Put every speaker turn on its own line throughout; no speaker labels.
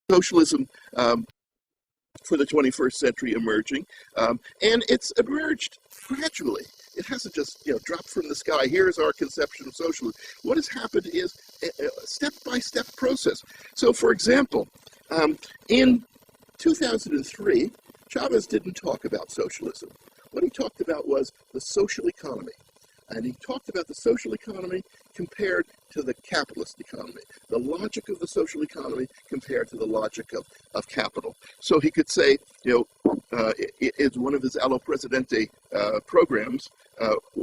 socialism for the 21st century emerging, and it's emerged gradually. It hasn't just dropped from the sky. Here's our conception of socialism. What has happened is a step-by-step process. So, for example, in 2003, Chavez didn't talk about socialism. What he talked about was the social economy. And he talked about the social economy compared to the capitalist economy, the logic of the social economy compared to the logic of capital. So he could say, it's one of his Allo Presidente programs,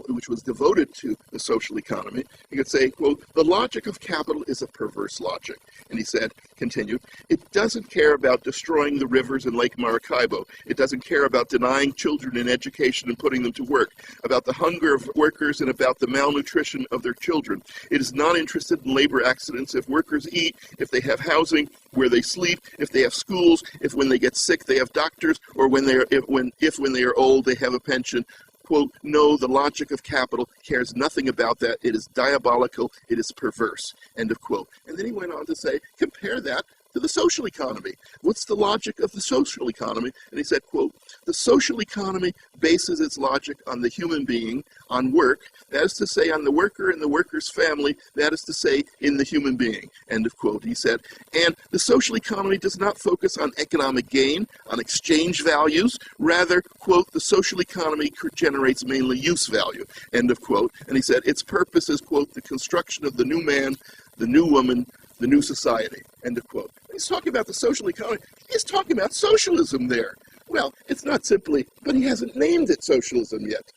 which was devoted to the social economy. He could say, quote, the logic of capital is a perverse logic. And he said, continued, it doesn't care about destroying the rivers in Lake Maracaibo. It doesn't care about denying children an education and putting them to work, about the hunger of workers and about the malnutrition of their children. It is not interested in labor accidents. If workers eat, if they have housing, where they sleep, if they have schools, if when they get sick they have doctors, or when they are old they have a pension. Quote, no, the logic of capital cares nothing about that. It is diabolical. It is perverse. End of quote. And then he went on to say, compare that to the social economy. What's the logic of the social economy? And he said, quote, the social economy bases its logic on the human being, on work, that is to say on the worker and the worker's family, that is to say in the human being. End of quote, he said. And the social economy does not focus on economic gain, on exchange values. Rather, quote, the social economy generates mainly use value. End of quote. And he said, its purpose is, quote, the construction of the new man, the new woman, the new society. End of quote. He's talking about the social economy. He's talking about socialism there. Well, it's not simply, but he hasn't named it socialism yet.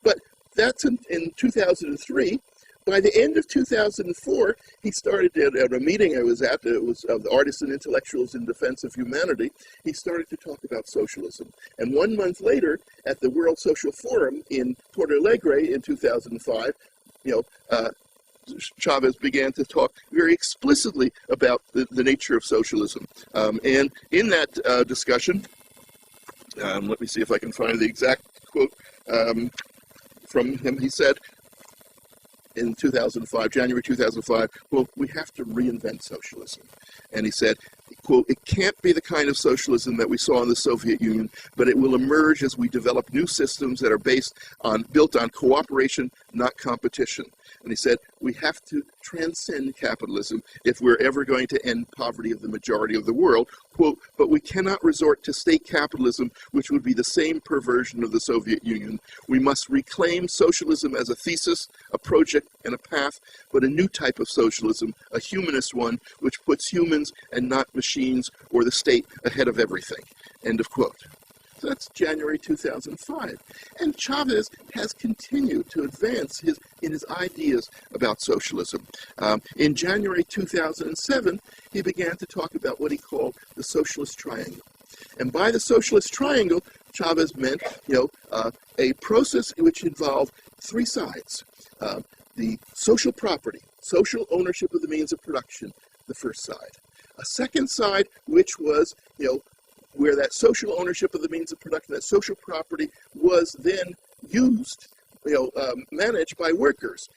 But that's in 2003. By the end of 2004, he started at a meeting I was at, it was of the Artists and Intellectuals in Defense of Humanity, he started to talk about socialism. And 1 month later, at the World Social Forum in Porto Alegre in 2005, Chavez began to talk very explicitly about the nature of socialism. And in that discussion, let me see if I can find the exact quote from him. He said in 2005, January 2005, well, we have to reinvent socialism. And he said, quote, it can't be the kind of socialism that we saw in the Soviet Union, but it will emerge as we develop new systems that are built on cooperation, not competition. And he said, we have to transcend capitalism if we're ever going to end poverty of the majority of the world, quote, but we cannot resort to state capitalism, which would be the same perversion of the Soviet Union. We must reclaim socialism as a thesis, a project, and a path, but a new type of socialism, a humanist one, which puts humans and not machines or the state ahead of everything. End of quote. So that's January 2005. And Chavez has continued to advance in his ideas about socialism. In January 2007, he began to talk about what he called the socialist triangle. And by the socialist triangle, Chavez meant, a process which involved three sides. The social property, social ownership of the means of production, the first side. A second side, which was, where that social ownership of the means of production, that social property was then used, managed by workers.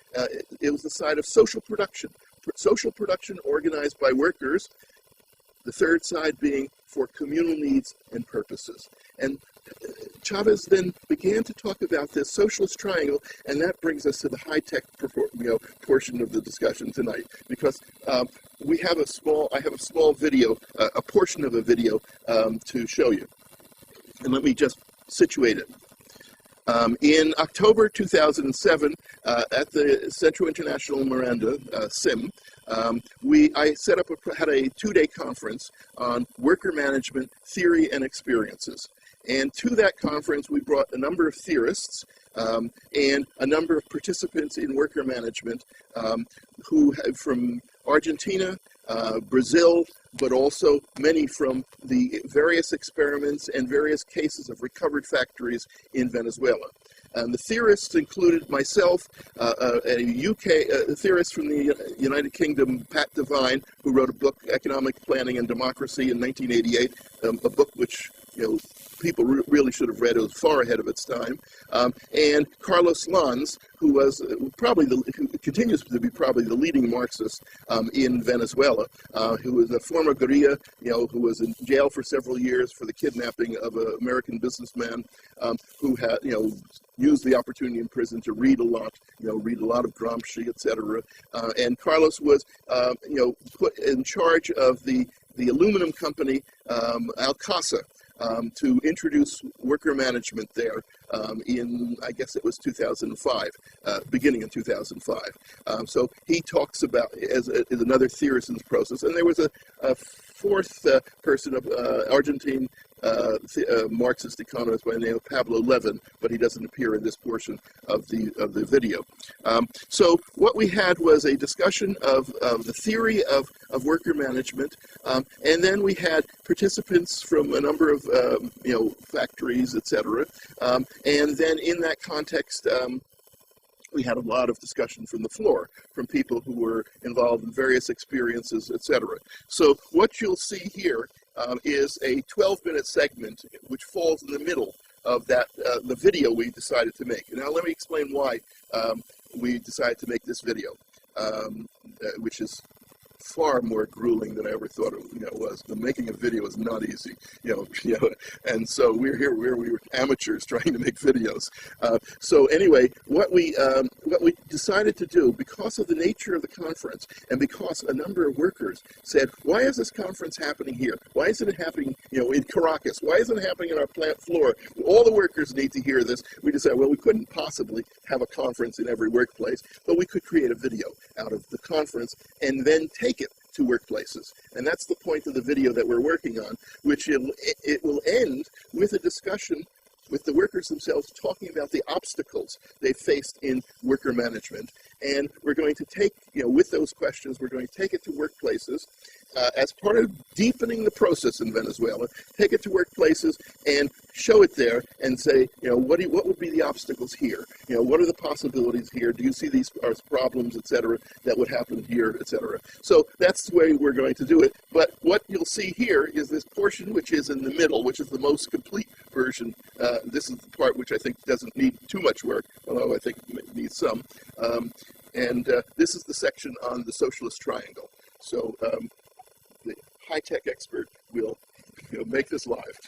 It was the side of social production organized by workers, the third side being for communal needs and purposes. And Chavez then began to talk about this socialist triangle, and that brings us to the high-tech portion of the discussion tonight, because I have a small video, a portion of a video to show you. And let me just situate it. In October 2007, at the Centro International Miranda, CIM, I had a 2-day conference on worker management theory and experiences. And to that conference, we brought a number of theorists and a number of participants in worker management who have from Argentina, Brazil, but also many from the various experiments and various cases of recovered factories in Venezuela. The theorists included myself, a UK theorist from the United Kingdom, Pat Devine, who wrote a book, Economic Planning and Democracy, in 1988, a book which people really should have read. It was far ahead of its time. And Carlos Lanz, who was who continues to be probably the leading Marxist in Venezuela, who was a former guerrilla, who was in jail for several years for the kidnapping of an American businessman, who had, used the opportunity in prison to read a lot of Gramsci, etc. And Carlos was, put in charge of the aluminum company Alcasa, to introduce worker management there in, I guess it was 2005, beginning in 2005. So he talks about as another theorist in this process. And there was a fourth person, of Argentine Marxist economist by the name of Pablo Levin, but he doesn't appear in this portion of the video. So what we had was a discussion of the theory of worker management, and then we had participants from a number of factories, etc. And then in that context, we had a lot of discussion from the floor, from people who were involved in various experiences, etc. So what you'll see here is a 12-minute segment which falls in the middle of that the video we decided to make. Now let me explain why we decided to make this video, which is far more grueling than I ever thought it was. The making a video is not easy, and so we were amateurs trying to make videos. So anyway, what we decided to do, because of the nature of the conference, and because a number of workers said, why is this conference happening here? Why isn't it happening, in Caracas? Why isn't it happening on our plant floor? All the workers need to hear this. We decided, well, we couldn't possibly have a conference in every workplace, but we could create a video out of the conference and then take it to workplaces. And that's the point of the video that we're working on, which it will end with a discussion with the workers themselves talking about the obstacles they faced in worker management. And we're going to take, with those questions, we're going to take it to workplaces as part of deepening the process in Venezuela, take it to workplaces and show it there and say, what would be the obstacles here? What are the possibilities here? Do you see these problems, et cetera, that would happen here, et cetera? So that's the way we're going to do it. But what you'll see here is this portion which is in the middle, which is the most complete version. This is the part which I think doesn't need too much work, although I think it needs some. And this is the section on the socialist triangle. So the high-tech expert will make this live.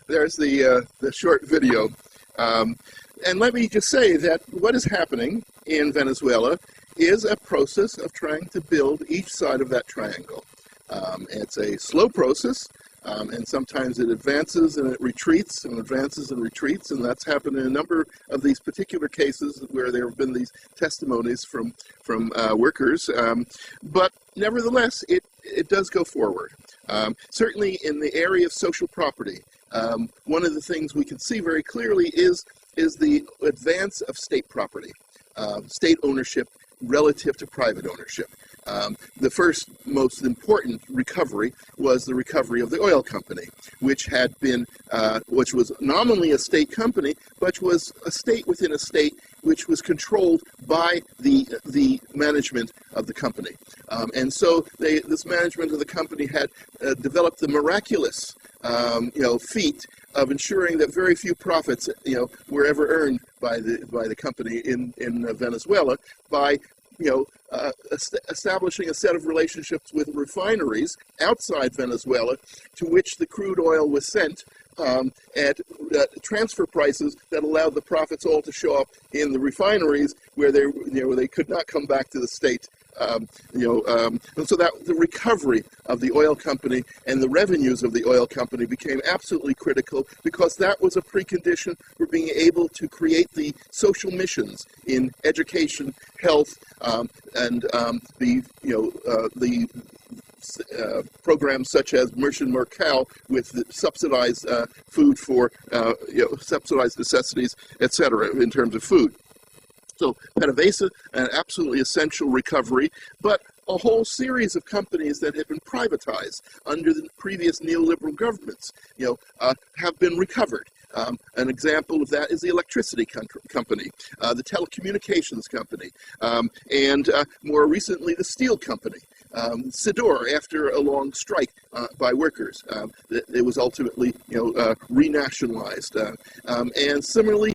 There's the short video. And let me just say that what is happening in Venezuela is a process of trying to build each side of that triangle. It's a slow process, and sometimes it advances and it retreats and advances and retreats, and that's happened in a number of these particular cases where there have been these testimonies from workers. But nevertheless, it does go forward. Certainly in the area of social property, one of the things we can see very clearly is the advance of state property, state ownership relative to private ownership. The first most important recovery was the recovery of the oil company, which had been, which was nominally a state company, but was a state within a state which was controlled by the management of the company. And so this management of the company had developed the miraculous, feat of ensuring that very few profits, were ever earned by the company in Venezuela by establishing a set of relationships with refineries outside Venezuela, to which the crude oil was sent at transfer prices that allowed the profits all to show up in the refineries, where they could not come back to the state. And so that the recovery of the oil company and the revenues of the oil company became absolutely critical, because that was a precondition for being able to create the social missions in education, health, and the programs such as Merchant Mercal with subsidized food for subsidized necessities, etc., in terms of food. So PDVSA, an absolutely essential recovery, but a whole series of companies that had been privatized under the previous neoliberal governments, have been recovered. An example of that is the electricity company, the telecommunications company, and more recently the steel company. Sidor, after a long strike by workers, it was ultimately renationalized. And similarly,